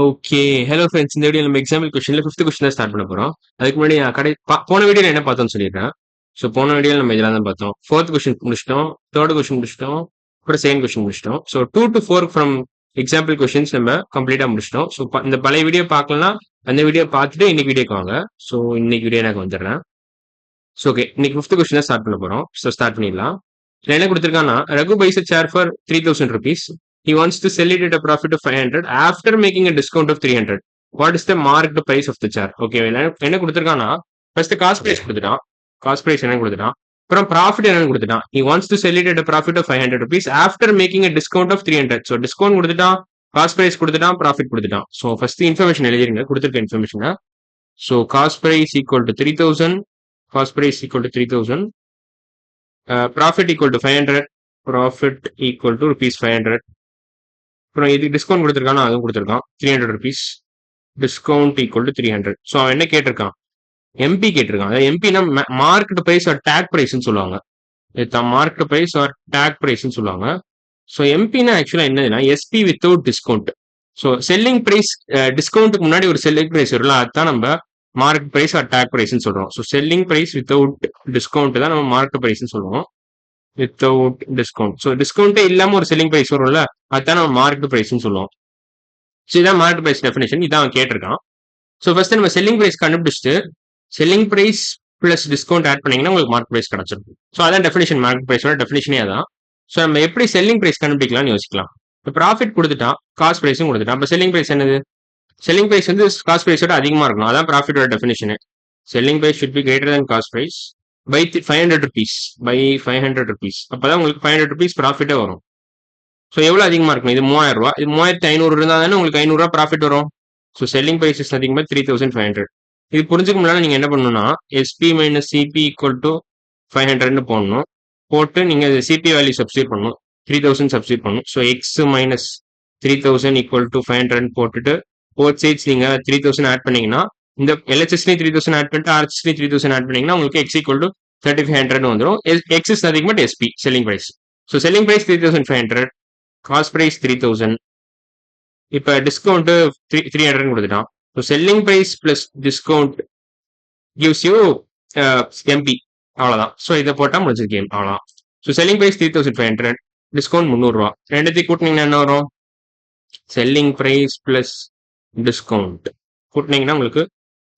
Okay. Hello friends. இந்த video நம்ம example கொஸ்டின்ல 5த் கொஸ்டின் தான் ஸ்டார்ட் பண்ண போறோம். அதுக்கு முன்னாடி நான் போன வீடியோல என்ன பார்த்தோம்னு சொல்லிடுறேன். ஸோ போன வீடியோல நம்ம இதெல்லாம் தான் பார்த்தோம். 4th கொஸ்டின் முடிச்சிட்டோம். 3rd கொஸ்டின் முடிச்சிட்டோம். அப்புறம் 2nd கொஸ்டின் முடிச்சிட்டோம். So 2 to 4 from example questions நம்ம கம்ப்ளீட்டா முடிச்சிட்டோம். ஸோ இந்த பழைய வீடியோ பார்க்கலன்னா அந்த வீடியோ பார்த்துட்டு இன்னைக்கு வீடியோக்கு வாங்க. ஸோ இன்னைக்கு வீடியோ எனக்கு வந்துடுறேன். ஸோ ஓகே, இன்னைக்கு 5th கொஸ்டின் தான் ஸ்டார்ட் பண்ண போறோம். ஸோ ஸ்டார்ட் பண்ணிடலாம். இதுல என்ன கொடுத்திருக்காங்கன்னா, Raghu buys a chair for 3000 rupees. He wants to sell it at a profit of 500 after making a discount of 300. What is the marked price of the chair? Okay, என்ன கொடுத்திருக்கான்னா, first cost price கொடுத்துட்டான். Cost price என்ன கொடுத்துட்டான், அப்புறம் profit என்னன்னு கொடுத்துட்டான். He wants to sell it at a profit of 500 rupees after making a discount of 300. So discount கொடுத்துட்டான், cost price கொடுத்துட்டான், profit கொடுத்துட்டான். ஸோ ஃபர்ஸ்ட் இன்ஃபர்மேஷன் எழுதிருங்க, கொடுத்துருக்க இன்ஃபர்மேஷனை. So cost price equal to 3000, cost price equal to 3000, profit equal to 500, profit equal to rupees 500. அப்புறம் இதுக்கு discount கொடுத்துருக்கானா, அதுவும் கொடுத்துருக்கான் 300 rupees. Discount equal to 300. So அவன் என்ன கேட்டிருக்கான், எம்பி கேட்டிருக்கான். அதாவது எம்பினா மார்க்கெட் பிரைஸ் ஆர் டேக் பிரைஸ்ன்னு சொல்லுவாங்க. மார்க்கெட் பிரைஸ் ஆர் டேக் பிரைஸ்ன்னு சொல்லுவாங்க. ஸோ எம்பினா ஆக்சுவலா என்னதுன்னா SP without discount. So selling price டிஸ்கவுண்ட்டுக்கு முன்னாடி ஒரு செல்லிங் பிரைஸ் வரும்ல, அதுதான் நம்ம மார்க்கெட் பிரைஸ் ஆர் டேக் பிரைஸ்ன்னு சொல்றோம். So selling price without discount தான் நம்ம மார்க்கெட் பிரைஸ்ன்னு சொல்லுவோம். Without discount. ஸோ டிஸ்கவுண்டே இல்லாம ஒரு செல்லிங் பிரைஸ் வரும்ல, அதுதான் நம்ம மார்க்கெட் பிரைஸ்ன்னு சொல்லுவோம். ஸோ இதான் மார்க்கெட் பிரைஸ் டெஃபினேஷன். இதான் அவன் கேட்டிருக்கான். ஸோ ஃபர்ஸ்ட் நம்ம செல்லிங் பிரைஸ் கண்டுபிடிச்சிட்டு selling price plus discount add பண்ணீங்கன்னா உங்களுக்கு மார்க்கெட் பிரைஸ் கிடைச்சிருக்கும். ஸோ அதான் டெஃபினேஷன், மார்க்கெட் பிரைஸோட டெஃபினேஷனே அதான். ஸோ நம்ம எப்படி செல்லிங் பிரைஸ் கண்டுபிடிக்கலாம்னு யோசிக்கலாம். இப்போ ப்ராஃபிட் கொடுத்துட்டான், காஸ்ட் பிரைஸும் கொடுத்துட்டான். அப்போ செல்லிங் பிரைஸ் என்னது, செல்லிங் பிரைஸ் வந்து காஸ்ட் பிரைஸோட அதிகமா இருக்கணும். அதான் ப்ராஃபிட்டோட டெஃபினேஷன். Selling price should be greater than cost price by 500 rupees. By 500 rupees. அப்பதான் உங்களுக்கு 500 rupees ப்ராஃபிட்டே வரும். ஸோ எவ்வளவு அதிகமா இருக்கணும், இது 3000 ரூபாய், இது 3500 இருந்தா தானே உங்களுக்கு 500 ரூபாய் ப்ராஃபிட் வரும். So selling price is nothing but 3500. இது புரிஞ்சுக்க முடியல. நீங்க என்ன பண்ணணும்னா SP minus CP equal to 500 போடணும். போட்டு நீங்க சிபி வேல்யூ சப்ஸ்டியூட் பண்ணணும், 3000 சப்ஸ்டியூட் பண்ணணும். So X minus 3000 equal to 500 போட்டுட்டு போத் சைட்ஸ் நீங்க 3000 ஆட் பண்ணீங்கன்னா, இந்த எல்ஹெச்எஸ்லயும் 3000 ஆட் பண்ணிட்டு ஆர்ஹெச்எஸ்லயும் 3000 ஆட் பண்ணீங்கன்னா உங்களுக்கு எக்ஸ் ஈக்குவல் டு 3500 வந்துடும். X is nothing but SP, selling price. So selling price 3500, cost price 3000. இப்ப டிஸ்கவுண்ட் 300 கொடுத்துட்டான். So selling price plus discount gives you MP. அவ்வளவுதான். ஸோ இதை போட்டா முடிஞ்சது கேம், அவ்வளவுதான். ஸோ செல்லிங் பிரைஸ் 3500, டிஸ்கவுண்ட் 300 ரூபா. ரெண்டுத்தையும் கூட்டினீங்கன்னா என்ன வரும், செல்லிங் பிரைஸ் பிளஸ் டிஸ்கவுண்ட் கூட்டினீங்கன்னா உங்களுக்கு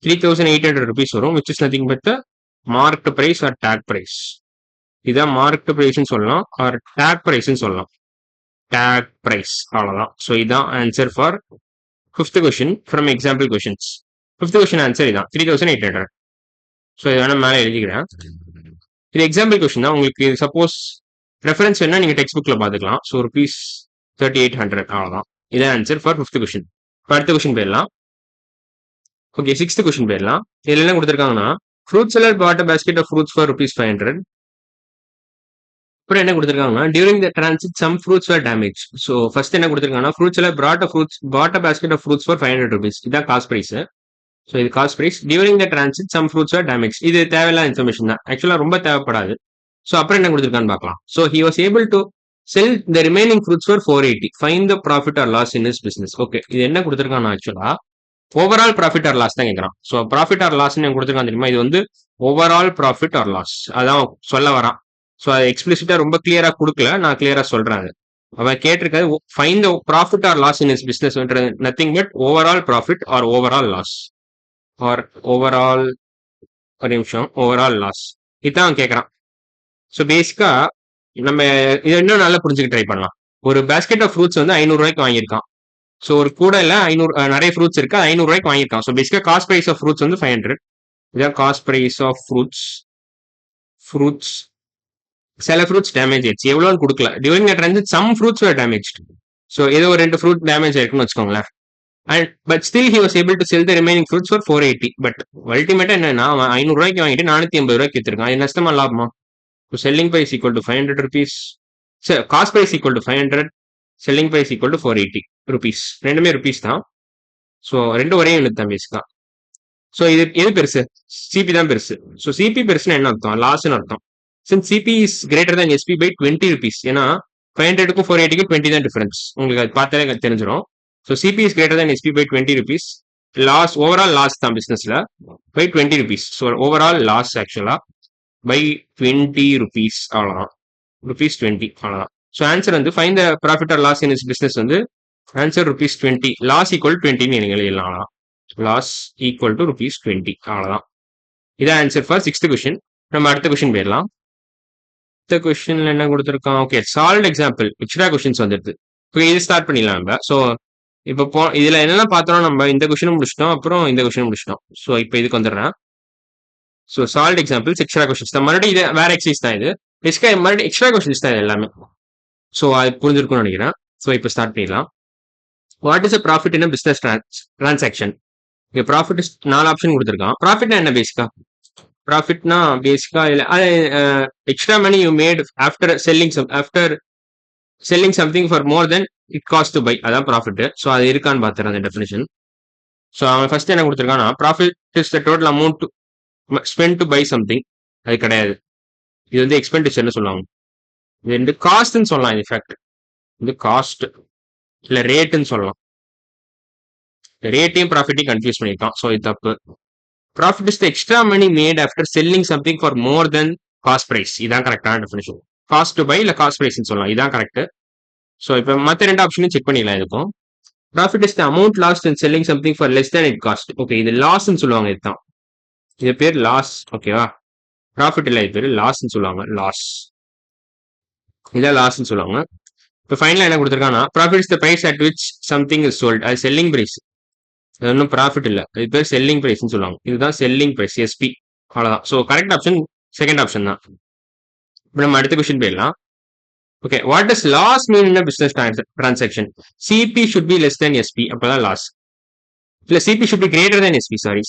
3800 rupees வரும், which is nothing but the marked price or tag price. இதான் மார்க்ட் பிரைஸ்ன்னு சொல்லலாம், ஆர் டேக் பிரைஸ்ன்னு சொல்லலாம். டேக் பிரைஸ், அவ்வளவுதான். ஸோ இதான் answer for 5th question from example questions. 5th question answer இதான் 3800. So இதை வேணா மேலே எழுதிக்கிறேன். இது எக்ஸாம்பிள் கொஸ்டின் தான். உங்களுக்கு சப்போஸ் ரெஃபரன்ஸ் வேணா நீங்க டெக்ஸ்ட் புக்ல பாத்துக்கலாம். ஸோ rupees 3800, அவ்வளவுதான். இதான் ஆன்சர் ஃபார் 5th கொஸ்டின். அடுத்த கொஸ்டின் போயிடலாம். ஓகே, 6th கொஸ்டின் போயிடலாம். இதுல என்ன கொடுத்துருக்காங்கன்னா, fruit seller bought a basket of fruits for rupees 500. அப்புறம் என்ன கொடுத்துருக்காங்கன்னா, during the transit some fruits were damaged. So first என்ன கொடுத்துருக்காங்கன்னா, fruit seller bought a basket of fruits for 500 rupees. இதான் காஸ்ட் பிரைஸ். ஸோ இது cost price. During the transit some fruits were damaged. இது தேவையில்லாத information தான், ஆக்சுவலா ரொம்ப தேவைப்படாது. ஸோ அப்புறம் என்ன கொடுத்துருக்கான்னு பார்க்கலாம். So he was able to sell the remaining fruits for 480. Find the profit or loss in his business. Okay, இது என்ன கொடுத்துருக்காங்கன்னா ஆக்சுவலா ஓவரால் ப்ராஃபிட் ஆர் லாஸ் தான் கேட்கறான். ஸோ ப்ராஃபிட் ஆர் லாஸ் கொடுத்துருக்கான் தெரியுமா, இது வந்து ஓவரால் ப்ராஃபிட் ஆர் லாஸ் அதான் சொல்ல வரான். ஸோ அது எக்ஸ்பிளிசிட்டா ரொம்ப கிளியரா கொடுக்கல, நான் கிளியரா சொல்றேன். அது அவன் கேட்டிருக்காது, find the profit or loss in is business, nothing but overall profit or overall loss or overall, ஒரு நிமிஷம், ஓவரால் லாஸ், இதுதான் அவன் கேட்கறான். ஸோ பேசிக்கா நம்ம இதை இன்னும் நல்லா புரிஞ்சுக்க ட்ரை பண்ணலாம். ஒரு பேஸ்கெட் ஆஃப் ஃப்ரூட்ஸ் வந்து 500 ரூபாய்க்கு வாங்கியிருக்கான். ஸோ ஒரு கூடையில 500 நிறைய ஃப்ரூட்ஸ் இருக்கு, 500 ரூபாய்க்கு வாங்கியிருக்கான். ஸோ பேசிக்கா காஸ்ட் பிரைஸ் ஆஃப் ஃப்ரூட்ஸ் வந்து 500. இதான் காஸ்ட் பிரைஸ் ஆஃப் ஃப்ரூட்ஸ். சில ஃப்ரூட்ஸ் டேமேஜ் ஆயிடுச்சு, எவ்வளோன்னு கொடுக்கல. During the transit some fruits were damaged. So ஏதோ ஒரு 2 ஃப்ரூட் டேமேஜ் ஆயிருக்குன்னு வச்சுக்கோங்களேன். And but still he was able to sell the remaining fruits for 480. But அல்டிமேட்டா என்னன்னா, அவன் 500 ரூபாய்க்கு வாங்கிட்டு 480 ரூபாய்க்கு வித்திருக்கான். அது நஷ்டமா லாபமா? Selling price equal to 500 rupees. Cost price equal to 500, selling price equal to 480 rupees. ரெண்டுமே ருபீஸ் தான். ஸோ ரெண்டும் ஒரே யூனிட் தான் பேசிக்கா. ஸோ இது எது பெருசு, சிபி தான் பெருசு. ஸோ சிபி பெருசுன்னா என்ன அர்த்தம், லாஸ்ன்னு அர்த்தம். Since CP is greater than SP by 20 rupees. ஏன்னா 500க்கும் 480க்கும் 20 தான் டிஃபரன்ஸ். உங்களுக்கு அது பார்த்தாலே தெரிஞ்சிடும். So CP is greater than SP by 20 rupees. Loss overall loss தான் பிஸ்னஸ்ல by 20 rupees. So overall loss ஆக்சுவலா பை 20 rupees அவ்வளோதான். ₹20 அவ்வளோதான். ஸோ ஆன்சர் வந்து find the profit or loss in is business வந்து ஆன்சர் ₹20. லாஸ் ஈக்குவல் 20 நீங்க எழுதலாம். Loss equal to ₹20 அவ்வளோதான். இதான் ஆன்சர் ஃபார் 6th கொஸ்டின். நம்ம அடுத்த கொஸ்டின் போயிடலாம். அடுத்த கொஸ்டின்ல என்ன கொடுத்துருக்கோம்? Okay, solve example extra questions வந்துருக்கு. இப்போ இது ஸ்டார்ட் பண்ணிடலாம் நம்ம. ஸோ இப்போ இதுல என்னெல்லாம் பார்த்தோம், நம்ம இந்த கொஸ்டினும் முடிச்சிட்டோம், அப்புறம் இந்த கொஸ்டினும் முடிச்சிட்டோம். ஸோ இப்போ இதுக்கு வந்துடுறேன். So solve examples extra questions தான். மறுபடியும் இது வேற எக்ஸசைஸ் தான். இது பேசிக்கா மறுபடியும் எக்ஸ்ட்ரா கொஸ்டின்ஸ் தான் எல்லாமே. ஸோ அது புரிஞ்சிருக்கும்னு நினைக்கிறேன். ஸோ இப்போ ஸ்டார்ட் பண்ணிடலாம். What is a profit in business transaction? இங்க ப்ராஃபிட் 4 ஆப்ஷன் கொடுத்துருக்கான். ப்ராஃபிட்னா என்ன பேசிக்கா? ப்ராஃபிட்னா பேசிக்கா இல்ல extra money you made after selling something for more than it cost to buy, அதான் ப்ராஃபிட். ஸோ அது இருக்கான்னு பார்த்துறேன் அந்த டெஃபினிஷன். ஸோ அவன் ஃபர்ஸ்ட் என்ன கொடுத்துருக்கான்னா profit is the total amount spend to buy something. அது கிடையாது. இது வந்து எக்ஸ்பெண்டிச்சர்னு சொல்லுவாங்க. இது வந்து காஸ்ட்னு சொல்லலாம். இன்ஃபேக்ட் இது காஸ்ட் இல்ல ரேட்டுன்னு சொல்லலாம். ரேட்டையும் ப்ராஃபிட்டையும் கன்ஃபியூஸ் பண்ணிருக்கான். ஸோ இது தப்பு. Profit is the extra money made after selling something for more then cost price. இதான் கரெக்டான டெஃபினிஷன். காஸ்ட் டு பை இல்ல காஸ்ட் பிரைஸ்னு சொல்லலாம். இதான் கரெக்ட். ஸோ இப்போ மற்ற 2 ஆப்ஷனையும் செக் பண்ணிடலாம். இதுக்கும் profit is the amount last in selling something for less than it cost. Okay, இது லாஸ்ன்னு சொல்லுவாங்க. இதுதான் இது பேர் லாஸ். ஓகேவா? ப்ராஃபிட் இல்லை, இது பேர் லாஸ்ன்னு சொல்லுவாங்க. லாஸ் இதான் லாஸ்ன்னு சொல்லுவாங்க. இப்போ ஃபைனலாக என்ன கொடுத்துருக்காங்கன்னா profit is the price at which something is sold. அது செல்லிங் பிரைஸ். அது ஒன்றும் ப்ராஃபிட் இல்லை, இது பேர் செல்லிங் பிரைஸ்னு சொல்லுவாங்க. இதுதான் செல்லிங் பிரைஸ், எஸ்பி. அவ்வளோதான். So correct option second option தான். இப்போ நம்ம அடுத்த கொஸ்டின் போயிடலாம். Okay, what does loss mean in business transaction? CP should be less than SP, அப்பதான் லாஸ். இல்ல CP should be greater than SP. Sorry,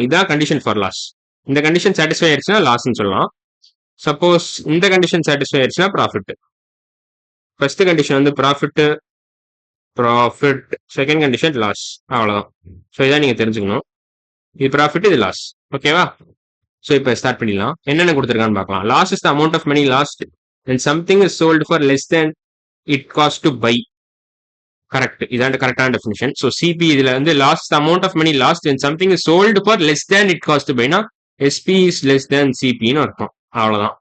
இதான் கண்டிஷன் ஃபார் லாஸ். இந்த கண்டிஷன் சாட்டிஸ்ஃபை ஆயிடுச்சுன்னா லாஸ்ன்னு சொல்லலாம். சப்போஸ் இந்த கண்டிஷன் சாட்டிஸ்ஃபை ஆயிடுச்சுன்னா ப்ராஃபிட். ஃபர்ஸ்ட் கண்டிஷன் வந்து ப்ராஃபிட், செகண்ட் கண்டிஷன் லாஸ். அவ்வளவுதான். ஸோ இதான் நீங்க தெரிஞ்சுக்கணும். இது ப்ராஃபிட், இது லாஸ். ஓகேவா? ஸோ இப்போ ஸ்டார்ட் பண்ணிடலாம். என்னென்ன கொடுத்துருக்கான்னு பார்க்கலாம். Loss is the amount of money lost when something is sold for less than it cost to buy. Correct. இதான் கரெக்டான டெஃபினிஷன். ஸோ சிபி இதுல வந்து last amount of money lost when something is sold for less than it cost to buy னா SP is less than சிபின்னு அர்த்தம். அவ்வளவுதான்.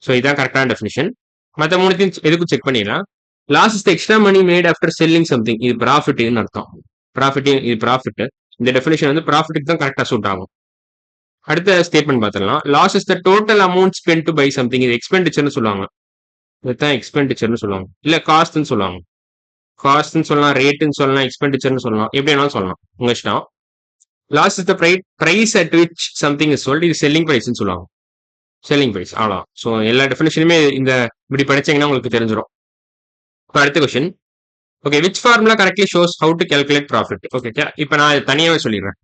So இதான் கரெக்டான definition. மற்ற 3த்தையும் எதுக்கும் செக் பண்ணிடலாம். Loss is the extra money made after selling something. இது ப்ராஃபிட்னு அர்த்தம். இது ப்ராஃபிட். இந்த டெஃபினிஷன் வந்து ப்ராஃபிட்டுக்கு தான் கரெக்டா சூட் ஆகும். அடுத்த ஸ்டேட்மெண்ட் பார்த்துடலாம். Loss is the total amount spend to buy something. இது எக்ஸ்பெண்டிச்சர்னு சொல்லுவாங்க. இதுதான் எக்ஸ்பெண்டிச்சர்னு சொல்லுவாங்க. இல்ல காஸ்ட்னு சொல்லுவாங்க. காஸ்ட்னு சொல்லலாம், ரேட்டுன்னு சொல்லலாம், எக்ஸ்பெண்டிச்சர்னு சொல்லலாம், எப்படி வேணாலும் சொல்லலாம், உங்க இஷ்டம். Loss is the price at which something is sold. இது செல்லிங் பிரைஸ்னு சொல்லுவாங்க. Selling price. அவ்வளோதான். ஸோ எல்லா டெஃபினேஷனுமே இந்த இப்படி படிச்சீங்கன்னா உங்களுக்கு தெரிஞ்சிடும். இப்போ அடுத்த question. Okay, which formula correctly shows how to calculate profit? Okay, இப்போ நான் தனியாகவே சொல்லிடுறேன்.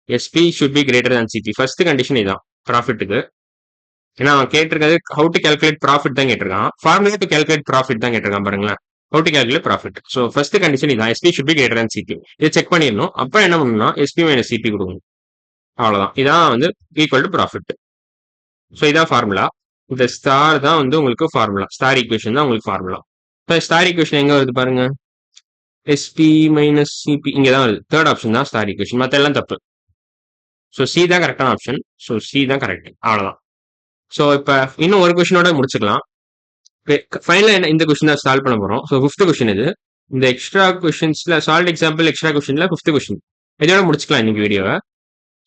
SP should be greater than CP. First condition இதான் ப்ராஃபிட்டுக்கு. ஏன்னா அவன் கேட்டிருக்காது ஹவு டு கால்குலேட் ப்ராஃபிட் தான் கேட்டிருக்கான். ஃபார்முலா டு கால்குலேட் ப்ராஃபிட் தான் கேட்டிருக்கான். பாருங்களேன், how to calculate profit. So first condition இதான், SP should be greater than CP. இதை செக் பண்ணிடணும். அப்புறம் என்ன பண்ணணும்னா எஸ்பி மைனஸ் சிபி கொடுக்கணும். அவ்வளோதான். இதான் வந்து ஈக்குவல் டு ப்ராஃபிட். ஸோ இதான் ஃபார்முலா. இந்த ஸ்டார் தான் வந்து உங்களுக்கு ஃபார்முலா. ஸ்டார் ஈக்குவேஷன் தான் உங்களுக்கு ஃபார்முலா. இப்போ ஸ்டார் ஈக்குவேஷன் எங்க வருது பாருங்க. எஸ்பி மைனஸ் சிபி இங்கே தான் வருது. தேர்ட் ஆப்ஷன் தான் ஸ்டார் ஈக்குவேஷன். மற்ற எல்லாம் தப்பு. ஸோ சி தான் கரெக்டான ஆப்ஷன். ஸோ சி தான் கரெக்ட். அவ்வளோதான். ஸோ இப்போ இன்னும் ஒரு கொஸ்டினோட முடிச்சுக்கலாம். ஃபைனலாக என்ன இந்த கொஸ்டின் தான் சால்வ் பண்ண போகிறோம். ஸோ 5th கொஸ்டின் இது. இந்த எக்ஸ்ட்ரா கொஸ்டின்ஸ்ல சால்வ் எக்ஸாம்பிள் எக்ஸ்ட்ரா கொஸ்டின்ல 5th கொஸ்டின் இதோட முடிச்சுக்கலாம் இன்னைக்கு வீடியோவை.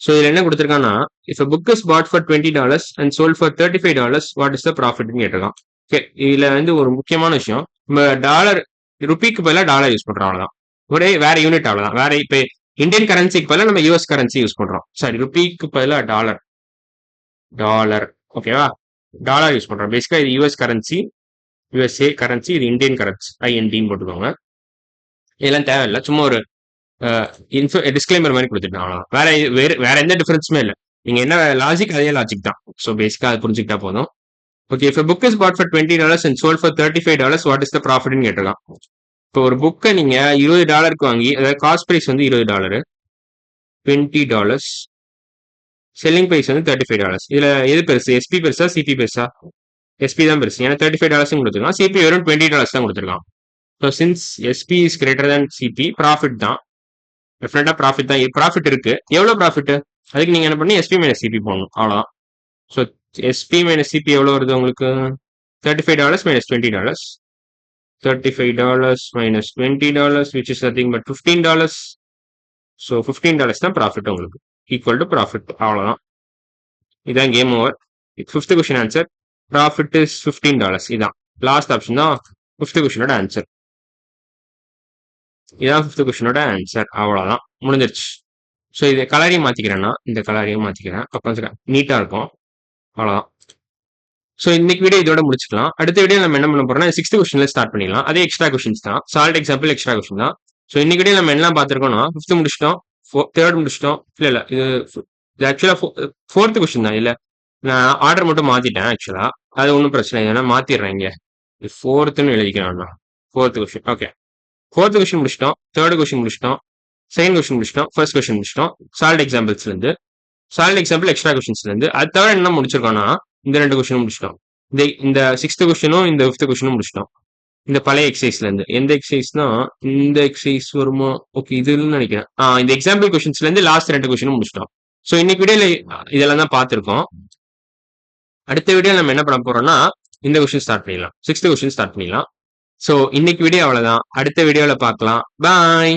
ஸோ இதில் என்ன கொடுத்துருக்கான்னா, if a book is bought for $20 and sold for $35, what is the profit ன்னு கேட்டிருக்கான். ஓகே, இதுல வந்து ஒரு முக்கியமான விஷயம், நம்ம ருபிக்கு பதிலாக டாலர் யூஸ் பண்றோம். அவ்வளோதான். வேற யூனிட். அவ்வளோதான். வேற இப்போ இந்தியன் கரன்சிக்கு பதிலாக நம்ம யூஎஸ் கரன்சி யூஸ் பண்றோம். சாரி, ருபிக்கு பதிலாக டாலர். ஓகேவா? டாலர் யூஸ் பண்றோம். பேசிக்கா இது யூஎஸ் கரன்சி, யூஎஸ்ஏ கரன்சி, இது இந்தியன் கரன்சி. IND போட்டுக்கோங்க. இதெல்லாம் தேவையில்லை. சும்மா ஒரு டிஸ்கிளைமர் மாதிரி கொடுத்துட்டேன். அவ்வளோதான். வேற எந்த டிஃபரன்ஸுமே இல்லை. நீங்க என்ன லாஜிக், அதே லாஜிக் தான். ஸோ பேசிக்கா அது புரிஞ்சுக்கிட்டா போதும். ஓகே, இப்போ book is bought for $20 and sold for $35, what is the ப்ராஃபிட்னு கேட்டிருக்கான். இப்போ ஒரு புக்கை நீங்க $20 வாங்கி, அதாவது காஸ்ட் பிரைஸ் வந்து $20, $20, செல்லிங் பிரைஸ் வந்து $35. இதுல எது பெருசு, எஸ்பி பெருசா சிபி பெருசா? எஸ்பி தான் பெருசு. ஏன்னா $35 கொடுத்துருக்கான். சிபி வெறும் $20 தான் கொடுத்துருக்கான். So since SP is greater than CP, profit தான், டெஃபினட்டா ப்ராஃபிட் தான். ப்ராஃபிட் இருக்கு. எவ்வளவு ப்ராஃபிட்? அதுக்கு நீங்க என்ன பண்ணி எஸ்பி மைனஸ் சிபி போடணும், அவ்வளவுதான். ஸோ எஸ்பி மைனஸ் சிபி எவ்வளவு வருது உங்களுக்கு? $35 minus $20. $35 minus $20, which is nothing but $15. So $15 தான் ப்ராஃபிட் உங்களுக்கு, ஈக்குவல் டு ப்ராஃபிட், அவ்வளவுதான். இதான் game over. Fifth question answer. Profit is $15. இதான் லாஸ்ட் ஆப்ஷன் தான் ஃபிஃப்த் கொஸ்டினோட ஆன்சர். இதான் ஃபிஃப்த் கொஸ்டினோட ஆன்சர், அவ்வளவுதான், முடிஞ்சிருச்சு. ஸோ இதை கலரையும் மாத்திக்கிறேன்னா இந்த கலரையும் மாத்திக்கிறேன், அப்போ நீட்டா இருக்கும், அவ்வளவுதான். ஸோ இன்னைக்கு வீடியோ இதோட முடிச்சுக்கலாம். அடுத்த வீடியோ நம்ம என்ன பண்ண போறோம்னா சிக்ஸ்த் கொஸ்டின்ல ஸ்டார்ட் பண்ணிடலாம். அதே எக்ஸ்ட்ரா கொஸ்டின்ஸ் தான், சால்ட் எக்ஸாம்பிள் எக்ஸ்ட்ரா கொஸ்டின் தான். ஸோ இன்னைக்கு வீடியோ நம்ம என்ன பார்த்துருக்கோம்னா ஃபிஃப்த் முடிச்சிட்டோம், தேர்ட் முடிச்சிட்டோம். இல்ல இது ஆக்சுவலா ஃபோர்த் கொஸ்டின் தான். இல்ல நான் ஆர்டர் மட்டும் மாத்திட்டேன் ஆக்சுவலா, அது ஒன்றும் பிரச்சனை இல்லை, ஏன்னா மாத்திடுறேன். இங்க ஃபோர்த்துன்னு எழுதிக்கிறேன். Fourth question, okay. Fourth question முடிச்சிட்டோம், தேர்ட் கொஸ்டின் முடிச்சிட்டோம், செகண்ட் கொஸ்டின் முடிச்சிட்டோம், ஃபர்ஸ்ட் கொஸ்டின் முடிச்சிட்டோம். சால்ட் எக்ஸாம்பிள்ஸ்ல இருந்து, சால்ட் எக்ஸாம்பிள் எக்ஸ்ட்ரா கொஸ்டின்ஸ்ல இருந்து. அது தவிர என்ன முடிச்சிருக்கோம்னா இந்த 2 கொஸ்டினும் முடிச்சிட்டோம். இந்த சிக்ஸ்த் கொஸ்டினும் இந்த ஃபிஃப்த் கொஸ்டினும் முடிச்சிட்டோம். இந்த பழைய எக்ஸசைஸ்ல இருந்து. எந்த எக்ஸசைஸ்னா இந்த எக்ஸசைஸ் வருமோ, ஓகே இதுன்னு நினைக்கிறேன். இந்த எக்ஸாம்பிள் கொஸ்டின்ஸ்ல இருந்து லாஸ்ட் 2 கொஸ்டினும் முடிச்சிட்டோம். ஸோ இன்னைக்கு வீடியோல இதெல்லாம் தான் பார்த்திருக்கோம். அடுத்த வீடியோ நம்ம என்ன பண்ண போறோம்னா இந்த கொஸ்டின் ஸ்டார்ட் பண்ணிடலாம், சிக்ஸ்த் கொஸ்டின் ஸ்டார்ட் பண்ணிடலாம். ஸோ இன்னைக்கு வீடியோ அவ்வளவுதான். அடுத்த வீடியோல பார்க்கலாம். பாய்.